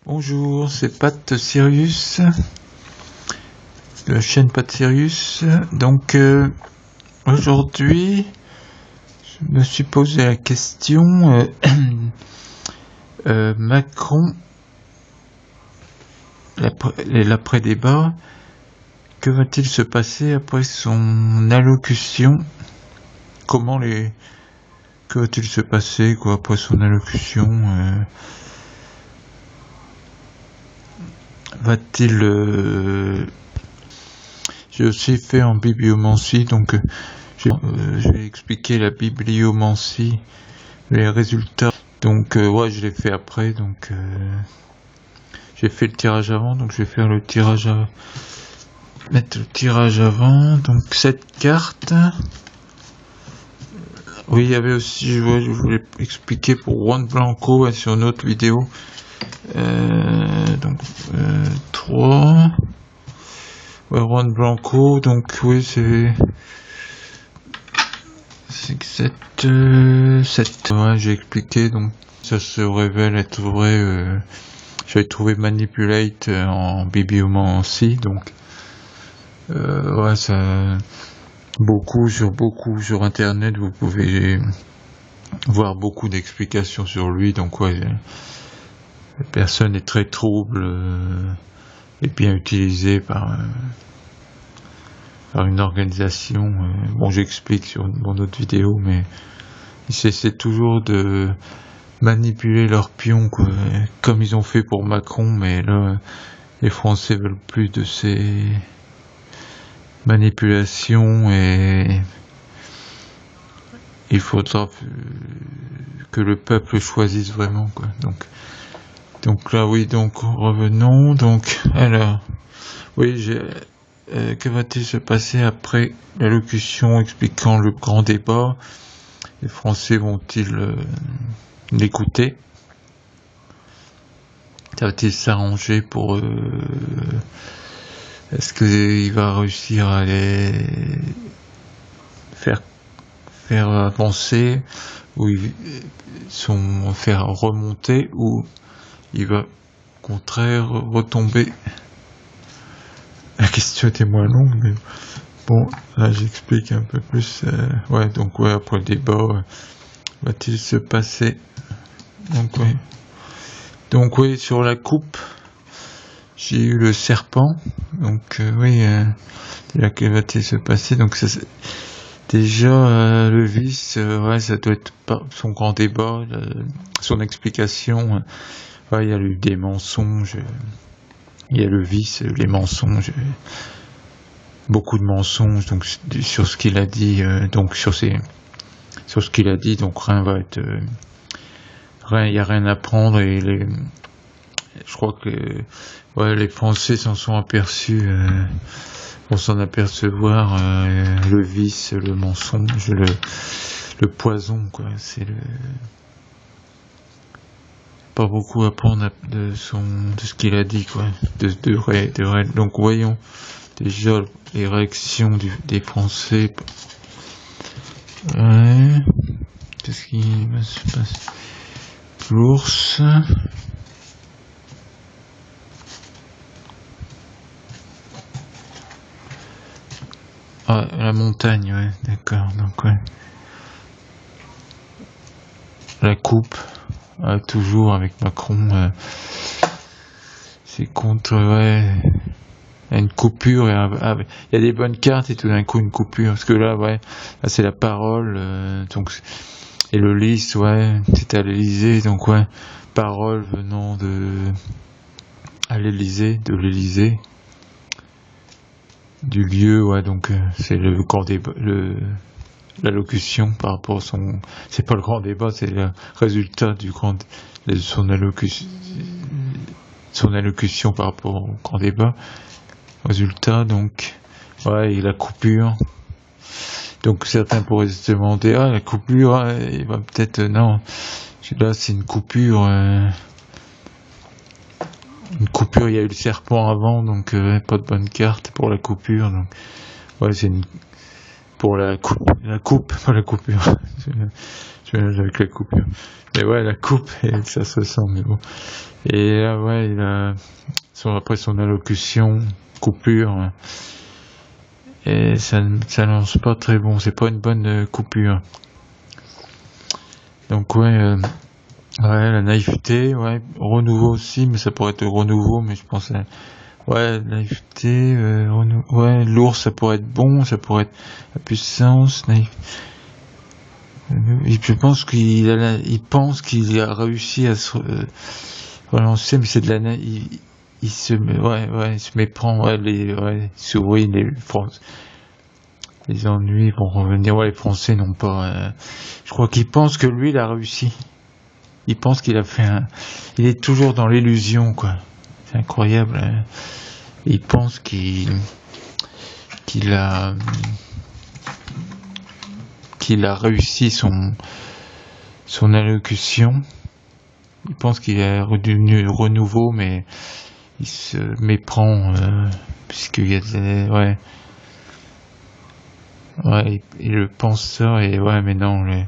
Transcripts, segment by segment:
Bonjour, c'est Pat Sirius, de la chaîne Pat Sirius. Donc aujourd'hui, je me suis posé la question Macron, l'après-débat, que va-t-il se passer après son allocution? Que va-t-il se passer après son allocution? J'ai aussi fait en bibliomancie, donc j'ai expliqué la bibliomancie, les résultats. Donc je l'ai fait après, donc j'ai fait le tirage avant, donc je vais faire le tirage mettre le tirage avant. Donc cette carte. Oui, il y avait aussi, je voulais expliquer pour Juan Blanco sur une autre vidéo. Donc 3. Ouais, Juan Blanco, donc oui, c'est que 7. Ouais, j'ai expliqué, donc ça se révèle être vrai. J'avais trouvé Manipulate en bibliomancie, donc ça beaucoup sur internet, vous pouvez voir beaucoup d'explications sur lui. Donc la personne est très trouble et bien utilisée par une organisation. J'explique sur mon autre vidéo, mais ils essaient toujours de manipuler leurs pions, comme ils ont fait pour Macron, mais là les Français veulent plus de ces manipulations et il faudra que le peuple choisisse vraiment, donc là oui, donc revenons. Donc alors oui, que va-t-il se passer après l'allocution expliquant le grand débat? Les Français vont-ils l'écouter? Va-t-il s'arranger pour est-ce qu'il va réussir à les faire avancer, ou faire remonter, ou il va au contraire retomber? La question était moins longue, mais bon, là j'explique un peu plus. Après le débat, va-t-il se passer? Donc oui, sur la coupe, j'ai eu le serpent. Donc là, que va-t-il se passer? Donc déjà le vice, ça doit être son grand débat, son explication. Il y a eu des mensonges. Il y a le vice, les mensonges, beaucoup de mensonges, donc sur ce qu'il a dit, donc sur ce qu'il a dit, donc rien va être, il y a rien à prendre, et je crois que les Français s'en sont aperçus, vont s'en apercevoir, le vice, le mensonge, le poison, c'est pas beaucoup à prendre de ce qu'il a dit, de réel. Donc voyons déjà les réactions des Français. Qu'est-ce qui va se passer? L'ours. La montagne, d'accord. Donc la coupe. Toujours avec Macron, c'est contre, une coupure, il y a des bonnes cartes et tout d'un coup une coupure, parce que là c'est la parole, donc, et le lys, c'est à l'Élysée, donc parole venant de l'Élysée, du lieu, donc c'est le grand débat, l'allocution par rapport à c'est pas le grand débat, c'est le résultat de son allocution par rapport au grand débat. Résultat, donc et la coupure. Donc certains pourraient se demander, la coupure, il va peut-être, non, là c'est une coupure, il y a eu le serpent avant, donc pas de bonne carte pour la coupure, donc c'est pour la coupe, pas la coupure. avec la coupure. Mais ouais, la coupe, ça se sent, mais bon. Et là, ouais, il a après son allocution, coupure, et ça lance pas très bon. C'est pas une bonne coupure. Donc ouais, la naïveté, ouais, renouveau aussi, mais ça pourrait être renouveau, mais je pense ouais, naïveté, ouais, l'ours, ça pourrait être bon, ça pourrait être la puissance, je pense il pense qu'il a réussi à se relancer, mais c'est de la il se méprend, ouais, les souris, les ennuis vont revenir, ouais, les Français n'ont pas, je crois qu'il pense que lui, il a réussi. Il pense qu'il a fait il est toujours dans l'illusion, quoi. C'est incroyable, hein. Il pense qu'il a réussi son allocution. Il pense qu'il est devenu renouveau, mais il se méprend, puisqu'il y a il pense ça, et ouais, mais non, les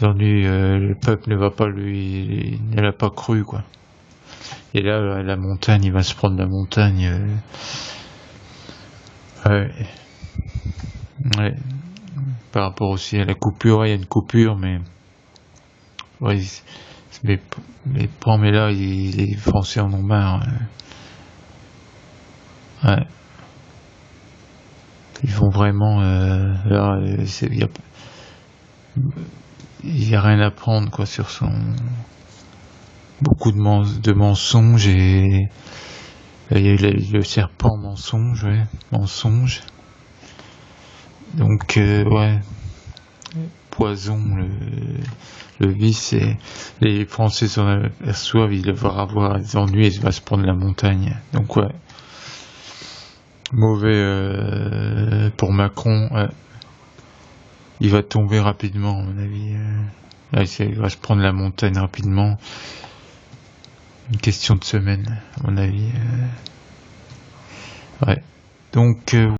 ennuis, le peuple ne va pas ne l'a pas cru, quoi. Et là, la montagne, il va se prendre la montagne, ouais. Par rapport aussi à la coupure, il y a une coupure, mais ouais, mais là, les Français en ont marre. Ouais. Ils vont vraiment, là, il y a rien à prendre, quoi, sur beaucoup de mensonges, et il y a eu le serpent mensonge, ouais, mensonge. Donc, ouais, poison, le vice, et les Français s'en aperçoivent, il va avoir des ennuis, il va se prendre la montagne. Donc, ouais, mauvais pour Macron, ouais. Il va tomber rapidement, à mon avis. Là, il va se prendre la montagne rapidement. Une question de semaine, à mon avis. Ouais. Donc,